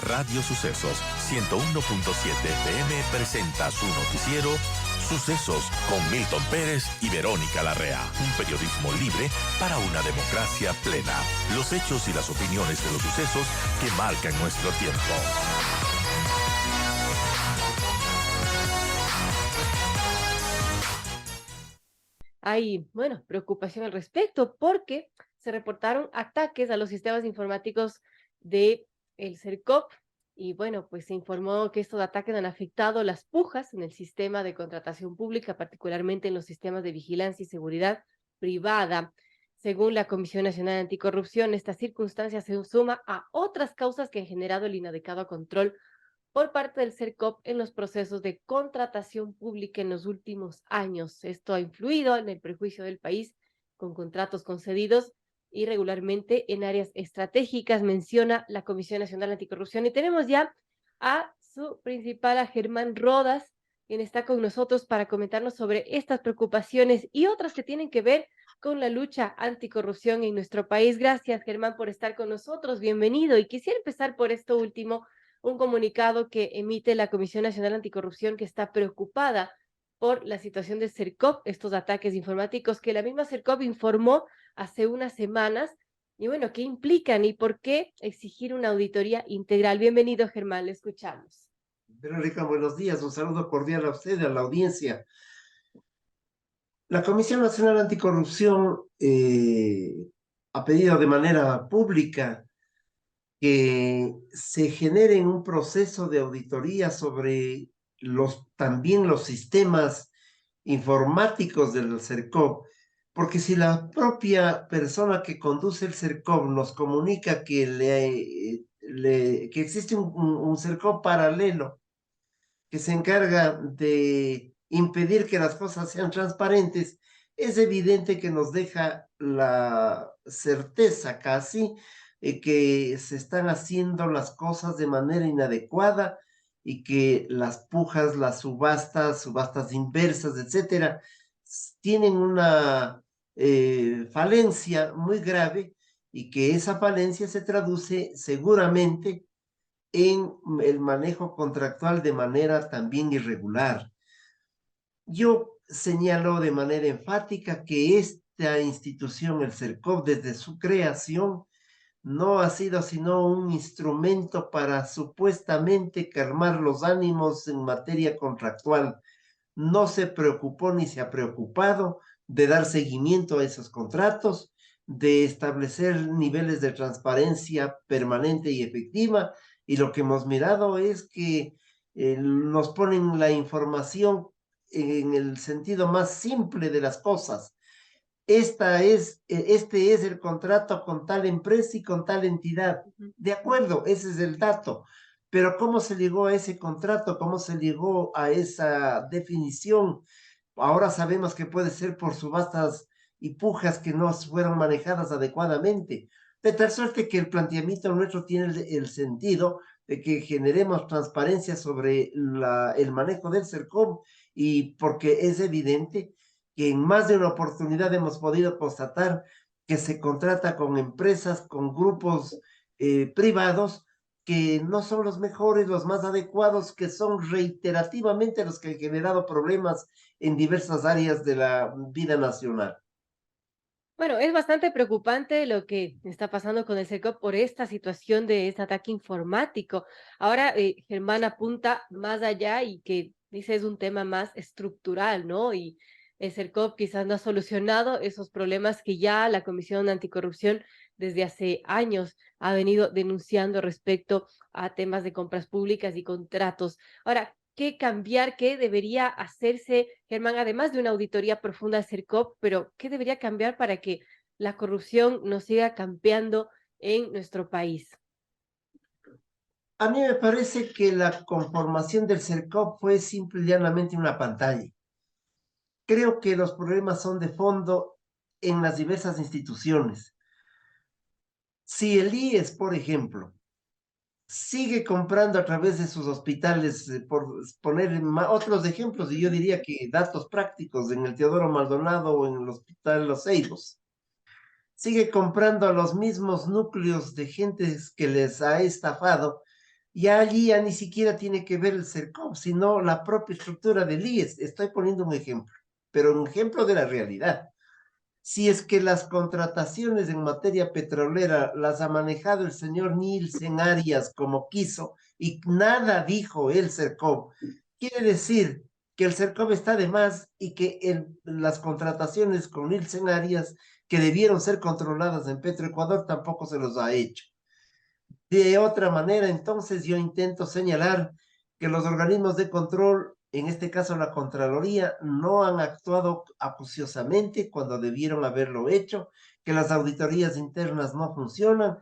Radio Sucesos 101.7 FM presenta su noticiero Sucesos con Milton Pérez y Verónica Larrea. Un periodismo libre para una democracia plena. Los hechos y las opiniones de los sucesos que marcan nuestro tiempo. Hay, preocupación al respecto porque se reportaron ataques a los sistemas informáticos de el CERCOP y pues se informó que estos ataques han afectado las pujas en el sistema de contratación pública, particularmente en los sistemas de vigilancia y seguridad privada. Según la Comisión Nacional Anticorrupción, esta circunstancia se suma a otras causas que han generado el inadecuado control por parte del CERCOP en los procesos de contratación pública en los últimos años. Esto ha influido en el prejuicio del país con contratos concedidos irregularmente en áreas estratégicas, menciona la Comisión Nacional Anticorrupción. Y tenemos ya a su principal, a Germán Rodas, quien está con nosotros para comentarnos sobre estas preocupaciones y otras que tienen que ver con la lucha anticorrupción en nuestro país. Gracias, Germán, por estar con nosotros. Bienvenido. Y quisiera empezar por esto último, un comunicado que emite la Comisión Nacional Anticorrupción, que está preocupada por la situación de CERCOP, estos ataques informáticos que la misma CERCOP informó hace unas semanas, y ¿qué implican y por qué exigir una auditoría integral? Bienvenido, Germán, le escuchamos. Verónica, buenos días, un saludo cordial a usted y a la audiencia. La Comisión Nacional Anticorrupción ha pedido de manera pública que se genere un proceso de auditoría sobre también los sistemas informáticos del CERCOP, porque si la propia persona que conduce el CERCOP nos comunica que, que existe un CERCOP paralelo que se encarga de impedir que las cosas sean transparentes, es evidente que nos deja la certeza casi que se están haciendo las cosas de manera inadecuada y que las pujas, las subastas inversas, etcétera, tienen una falencia muy grave y que esa falencia se traduce seguramente en el manejo contractual de manera también irregular. Yo señalo de manera enfática que esta institución, el CERCOP, desde su creación, no ha sido sino un instrumento para supuestamente calmar los ánimos en materia contractual. No se preocupó ni se ha preocupado de dar seguimiento a esos contratos, de establecer niveles de transparencia permanente y efectiva, y lo que hemos mirado es que nos ponen la información en el sentido más simple de las cosas. Este es el contrato con tal empresa y con tal entidad. De acuerdo, ese es el dato. Pero ¿cómo se llegó a ese contrato? ¿Cómo se llegó a esa definición? Ahora sabemos que puede ser por subastas y pujas que no fueron manejadas adecuadamente. De tal suerte que el planteamiento nuestro tiene el sentido de que generemos transparencia sobre el manejo del CERCOM, y porque es evidente que en más de una oportunidad hemos podido constatar que se contrata con empresas, con grupos privados que no son los mejores, los más adecuados, que son reiterativamente los que han generado problemas en diversas áreas de la vida nacional. Es bastante preocupante lo que está pasando con el CERCOP por esta situación de este ataque informático. Ahora, Germán apunta más allá y que dice es un tema más estructural, ¿no? Y el CERCOP quizás no ha solucionado esos problemas que ya la Comisión Anticorrupción desde hace años ha venido denunciando respecto a temas de compras públicas y contratos. Ahora, ¿qué cambiar? ¿Qué debería hacerse, Germán? Además de una auditoría profunda del CERCOP, pero ¿qué debería cambiar para que la corrupción no siga campeando en nuestro país? A mí me parece que la conformación del CERCOP fue simple y llanamente una pantalla. Creo que los problemas son de fondo en las diversas instituciones. Si el IES, por ejemplo, sigue comprando a través de sus hospitales, por poner otros ejemplos, y yo diría que datos prácticos, en el Teodoro Maldonado o en el Hospital Los Eidos, sigue comprando a los mismos núcleos de gentes que les ha estafado, Ya allí ya ni siquiera tiene que ver el CERCOP, sino la propia estructura del IES. Estoy poniendo un ejemplo, pero un ejemplo de la realidad. Si es que las contrataciones en materia petrolera las ha manejado el señor Nielsen Arias como quiso y nada dijo el CERCOP, quiere decir que el CERCOP está de más y que las contrataciones con Nielsen Arias que debieron ser controladas en Petroecuador tampoco se los ha hecho. De otra manera, entonces yo intento señalar que los organismos de control, en este caso la Contraloría, no han actuado acuciosamente cuando debieron haberlo hecho, que las auditorías internas no funcionan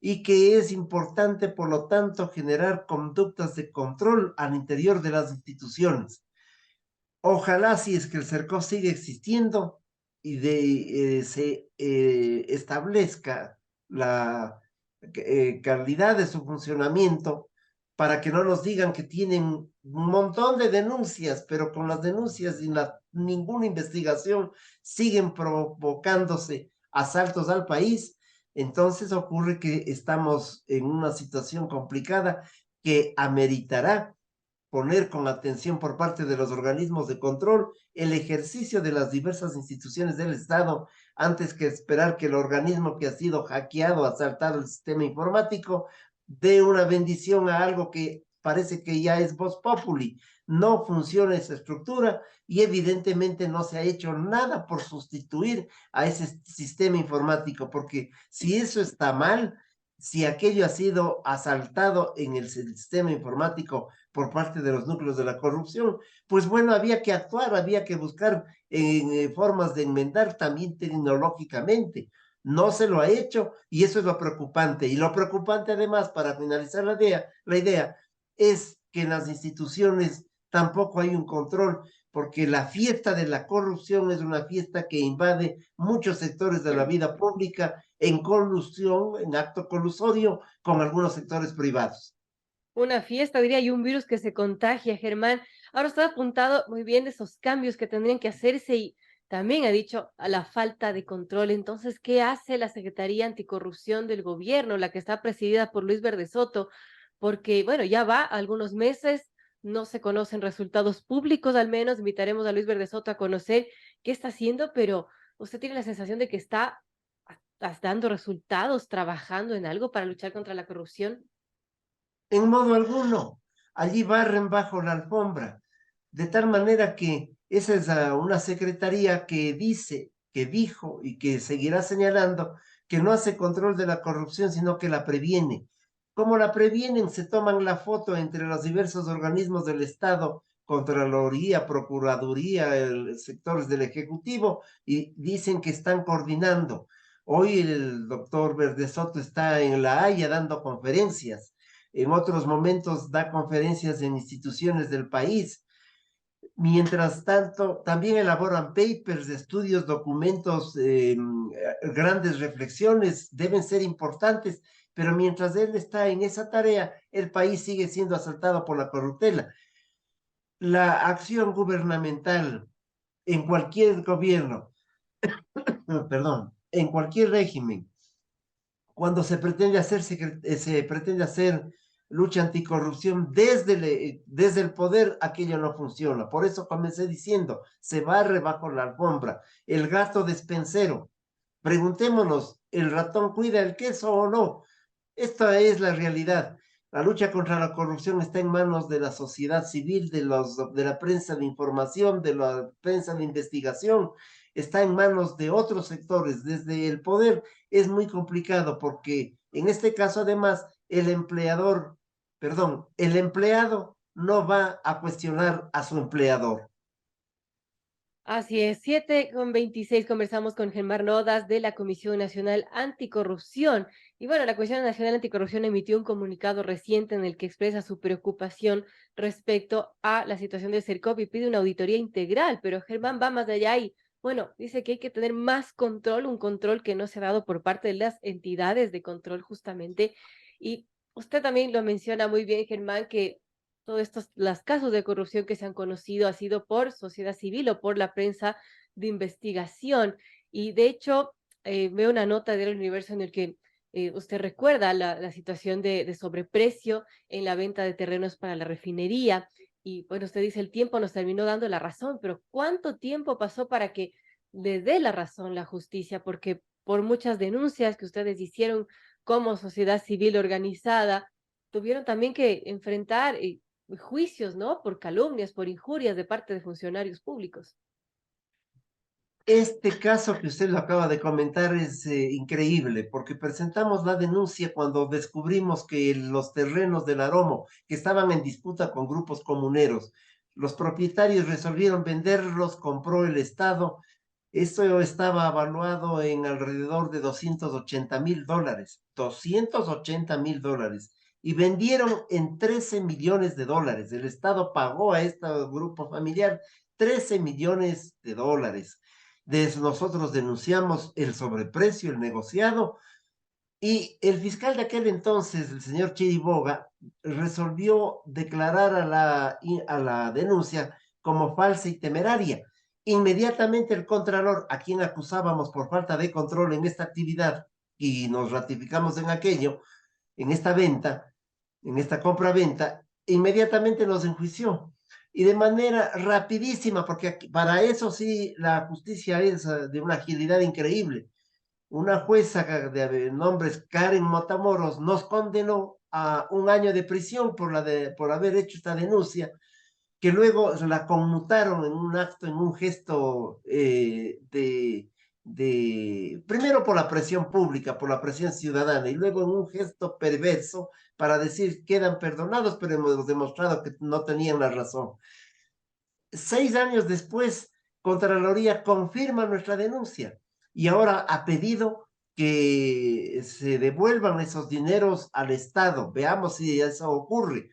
y que es importante, por lo tanto, generar conductas de control al interior de las instituciones. Ojalá, si es que el CERCOP sigue existiendo y se establezca la calidad de su funcionamiento para que no nos digan que tienen un montón de denuncias, pero con las denuncias y ninguna investigación siguen provocándose asaltos al país. Entonces ocurre que estamos en una situación complicada que ameritará poner con atención por parte de los organismos de control el ejercicio de las diversas instituciones del Estado antes que esperar que el organismo que ha sido hackeado, asaltado el sistema informático, dé una bendición a algo que parece que ya es vox populi. No funciona esa estructura y evidentemente no se ha hecho nada por sustituir a ese sistema informático, porque si eso está mal, si aquello ha sido asaltado en el sistema informático por parte de los núcleos de la corrupción, pues bueno, había que actuar, había que buscar formas de enmendar también tecnológicamente. No se lo ha hecho y eso es lo preocupante. Y lo preocupante además, para finalizar la idea es que en las instituciones tampoco hay un control, porque la fiesta de la corrupción es una fiesta que invade muchos sectores de la vida pública en colusión, en acto colusorio con algunos sectores privados. Una fiesta, diría, y un virus que se contagia, Germán. Ahora está apuntado muy bien de esos cambios que tendrían que hacerse y también ha dicho a la falta de control. Entonces, ¿qué hace la Secretaría Anticorrupción del gobierno, la que está presidida por Luis Verde Soto? Porque, bueno, ya va algunos meses, no se conocen resultados públicos, al menos invitaremos a Luis Verde Soto a conocer qué está haciendo, pero usted tiene la sensación de que está dando resultados, trabajando en algo para luchar contra la corrupción. En modo alguno. Allí barren bajo la alfombra, de tal manera que esa es una secretaría que dice, que dijo y que seguirá señalando que no hace control de la corrupción, sino que la previene. Como la previenen, se toman la foto entre los diversos organismos del Estado, Contraloría, Procuraduría, sectores del Ejecutivo, y dicen que están coordinando. Hoy el doctor Verde Soto está en La Haya dando conferencias, en otros momentos da conferencias en instituciones del país. Mientras tanto, también elaboran papers, estudios, documentos, grandes reflexiones, deben ser importantes, pero mientras él está en esa tarea, el país sigue siendo asaltado por la corruptela. La acción gubernamental en cualquier gobierno, perdón, en cualquier régimen, cuando se pretende hacer lucha anticorrupción desde el poder, aquello no funciona. Por eso comencé diciendo, se barre bajo la alfombra. El gato despensero. Preguntémonos, ¿el ratón cuida el queso o no? Esta es la realidad. La lucha contra la corrupción está en manos de la sociedad civil, de la prensa de información, de la prensa de investigación, está en manos de otros sectores. Desde el poder es muy complicado porque en este caso además el empleado no va a cuestionar a su empleador. Así es, 7:26 conversamos con Germán Rodas de la Comisión Nacional Anticorrupción. Y bueno, la Comisión Nacional Anticorrupción emitió un comunicado reciente en el que expresa su preocupación respecto a la situación del CERCOP y pide una auditoría integral, pero Germán va más allá y, bueno, dice que hay que tener más control, un control que no se ha dado por parte de las entidades de control justamente. Y usted también lo menciona muy bien, Germán, que todos estos, los casos de corrupción que se han conocido ha sido por sociedad civil o por la prensa de investigación. Y de hecho, veo una nota del Universo en el que Usted recuerda la situación de sobreprecio en la venta de terrenos para la refinería. Y bueno, usted dice, el tiempo nos terminó dando la razón, pero ¿cuánto tiempo pasó para que le dé la razón la justicia? Porque por muchas denuncias que ustedes hicieron como sociedad civil organizada, tuvieron también que enfrentar juicios, ¿no? Por calumnias, por injurias de parte de funcionarios públicos. Este caso que usted lo acaba de comentar es increíble porque presentamos la denuncia cuando descubrimos que los terrenos del Aromo, que estaban en disputa con grupos comuneros, los propietarios resolvieron venderlos, compró el Estado. Esto estaba evaluado en alrededor de $280,000, $280,000, y vendieron en $13 millones. El Estado pagó a este grupo familiar $13 millones. Nosotros denunciamos el sobreprecio, el negociado, y el fiscal de aquel entonces, el señor Chiriboga, resolvió declarar a la denuncia como falsa y temeraria. Inmediatamente el contralor, a quien acusábamos por falta de control en esta actividad, y nos ratificamos en aquello, en esta venta, en esta compra-venta, inmediatamente nos enjuició. Y de manera rapidísima, porque para eso sí la justicia es de una agilidad increíble. Una jueza de nombres Karen Matamoros nos condenó a 1 año de prisión por haber hecho esta denuncia, que luego la conmutaron en un acto, en un gesto primero por la presión pública, por la presión ciudadana, y luego en un gesto perverso para decir quedan perdonados, pero hemos demostrado que no tenían la razón. 6 años después, Contraloría confirma nuestra denuncia y ahora ha pedido que se devuelvan esos dineros al Estado. Veamos si eso ocurre.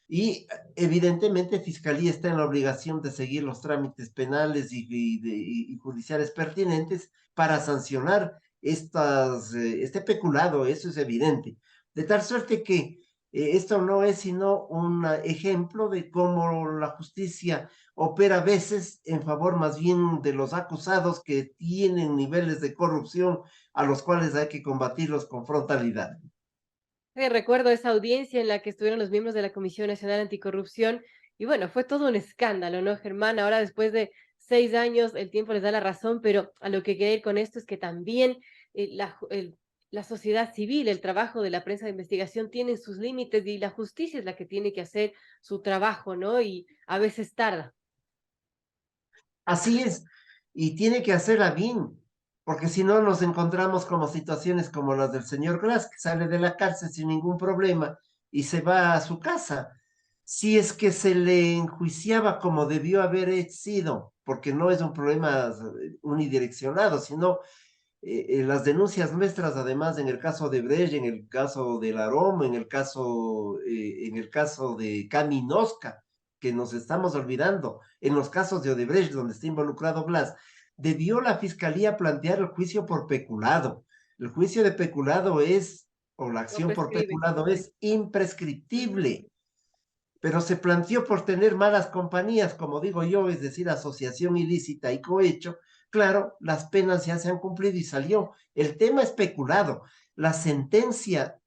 Y evidentemente Fiscalía está en la obligación de seguir los trámites penales y judiciales pertinentes para sancionar este peculado, eso es evidente. De tal suerte que esto no es sino un ejemplo de cómo la justicia opera a veces en favor más bien de los acusados que tienen niveles de corrupción a los cuales hay que combatirlos con frontalidad. Recuerdo esa audiencia en la que estuvieron los miembros de la Comisión Nacional Anticorrupción y bueno, fue todo un escándalo, ¿no, Germán? Ahora después de 6 años el tiempo les da la razón, pero a lo que quería ir con esto es que también la sociedad civil, el trabajo de la prensa de investigación tienen sus límites y la justicia es la que tiene que hacer su trabajo, ¿no? Y a veces tarda. Así es, y tiene que hacerla bien, porque si no nos encontramos como situaciones como las del señor Glass, que sale de la cárcel sin ningún problema y se va a su casa. Si es que se le enjuiciaba como debió haber sido, porque no es un problema unidireccionado, sino las denuncias además, en el caso de Brecht, en el caso del Aroma, en el caso de Kaminovska, que nos estamos olvidando, en los casos de Odebrecht, donde está involucrado Glass, debió la fiscalía plantear el juicio por peculado. El juicio de peculado o la No acción por prescribe. peculado es Ujú. imprescriptible, pero se planteó por tener malas compañías, como digo yo, es decir, asociación ilícita y cohecho. Claro, las penas ya se han cumplido y salió. El tema especulado. La sentencia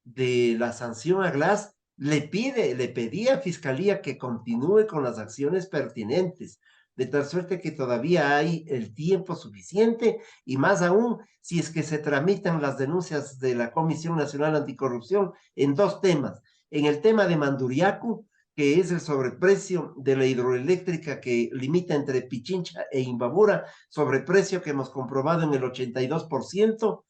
de la sanción a Glass le pedía a Fiscalía que continúe con las acciones pertinentes, de tal suerte que todavía hay el tiempo suficiente y más aún si es que se tramitan las denuncias de la Comisión Nacional Anticorrupción en dos temas: en el tema de Manduriacu, que es el sobreprecio de la hidroeléctrica que limita entre Pichincha e Imbabura, sobreprecio que hemos comprobado en el 82%,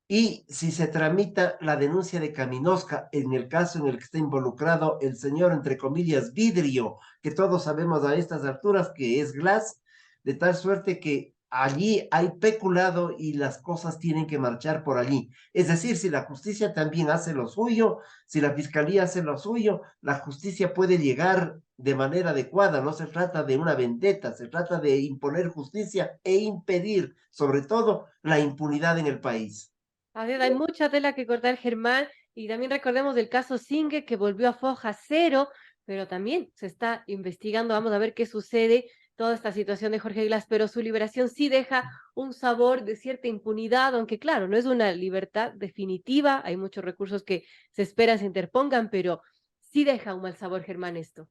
y si se tramita la denuncia de Kaminovska, en el caso en el que está involucrado el señor, entre comillas, Vidrio, que todos sabemos a estas alturas que es Glass, de tal suerte que allí hay peculado y las cosas tienen que marchar por allí. Es decir, si la justicia también hace lo suyo, si la fiscalía hace lo suyo, la justicia puede llegar de manera adecuada. No se trata de una vendetta, se trata de imponer justicia e impedir, sobre todo, la impunidad en el país. A ver, hay mucha tela que cortar, Germán, y también recordemos del caso Singue que volvió a foja cero, pero también se está investigando, vamos a ver qué sucede. toda esta situación de Jorge Glass, pero su liberación sí deja un sabor de cierta impunidad, aunque claro, no es una libertad definitiva, hay muchos recursos que se esperan se interpongan, pero sí deja un mal sabor, Germán, esto.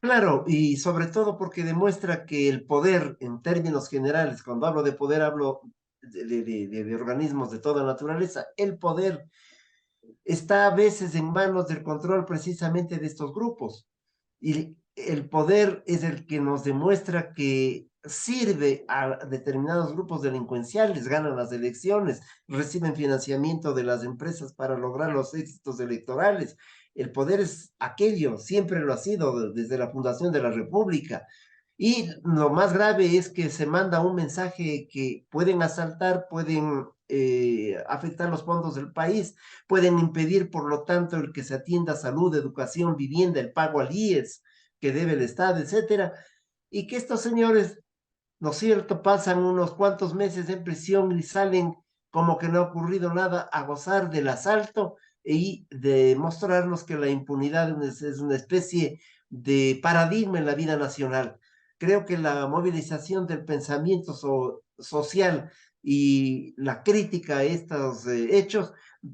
Claro, y sobre todo porque demuestra que el poder, en términos generales, cuando hablo de poder, hablo de organismos de toda naturaleza, el poder está a veces en manos del control precisamente de estos grupos. Y el poder es el que nos demuestra que sirve a determinados grupos delincuenciales, ganan las elecciones, reciben financiamiento de las empresas para lograr los éxitos electorales. El poder es aquello, siempre lo ha sido desde la fundación de la República. Y lo más grave es que se manda un mensaje que pueden asaltar, pueden afectar los fondos del país, pueden impedir, por lo tanto, el que se atienda salud, educación, vivienda, el pago al IES que debe el Estado, etcétera, y que estos señores, ¿no es cierto?, pasan unos cuantos meses en prisión y salen como que no ha ocurrido nada a gozar del asalto y de mostrarnos que la impunidad es una especie de paradigma en la vida nacional. Creo que la movilización del pensamiento social y la crítica a estos hechos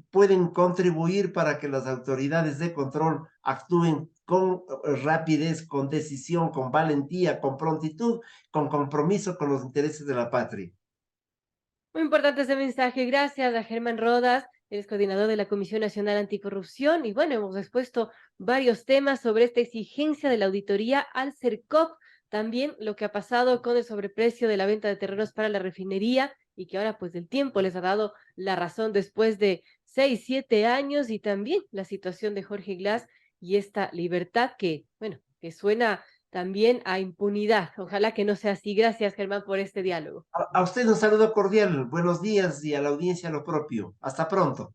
pueden contribuir para que las autoridades de control actúen con rapidez, con decisión, con valentía, con prontitud, con compromiso con los intereses de la patria. Muy importante ese mensaje. Gracias a Germán Rodas, él es coordinador de la Comisión Nacional Anticorrupción. Y bueno, hemos expuesto varios temas sobre esta exigencia de la auditoría al CERCOP, también lo que ha pasado con el sobreprecio de la venta de terrenos para la refinería y que ahora pues el tiempo les ha dado la razón después de 6, 7 años, y también la situación de Jorge Glass y esta libertad que, bueno, que suena también a impunidad. Ojalá que no sea así. Gracias, Germán, por este diálogo. A usted un saludo cordial, buenos días y a la audiencia lo propio. Hasta pronto.